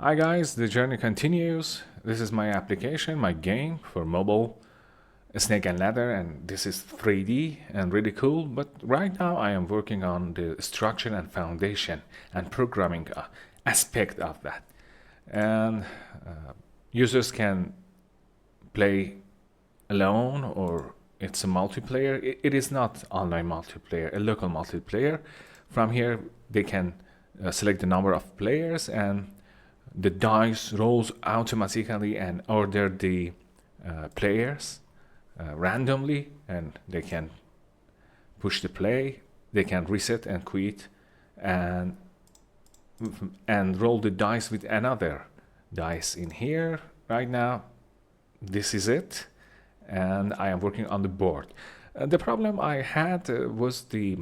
Hi guys, the journey continues. This is my application, my game for mobile, Snake and Ladder, and this is 3D and really cool. But right now I am working on the structure and foundation and programming aspect of that. And users can play alone or it's a multiplayer. It is not online multiplayer, a local multiplayer. From here they can select the number of players and the dice rolls automatically and order the players randomly, and they can push the play, they can reset and quit, and roll the dice with another dice in here. Right now this is it, and I am working on the board. The problem I had was the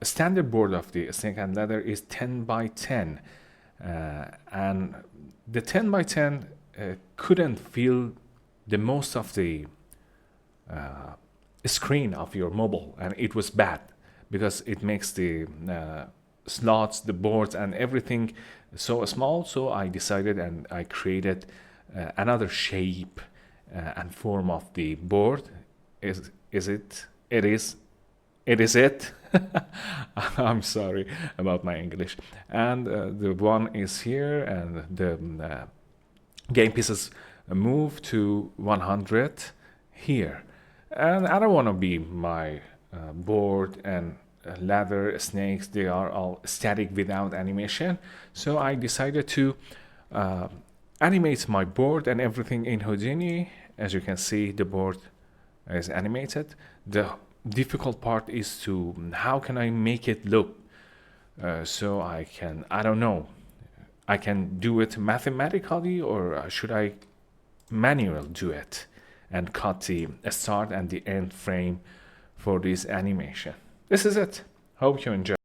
standard board of the Snake and Ladder is 10 by 10, and the 10 by 10 couldn't fill the most of the screen of your mobile, and it was bad because it makes the slots, the boards, and everything so small. So I decided and I created another shape and form of the board. Is it? It is. It is it. I'm sorry about my English. And the one is here, and the game pieces move to 100 here. And I don't want to be my board and ladder, snakes, they are all static without animation. So I decided to animate my board and everything in Houdini. As you can see, the board is animated. The difficult part is to how can I make it look so I don't know, I can do it mathematically, or should I manual do it and cut the start and the end frame for this animation. This is it. Hope you enjoy.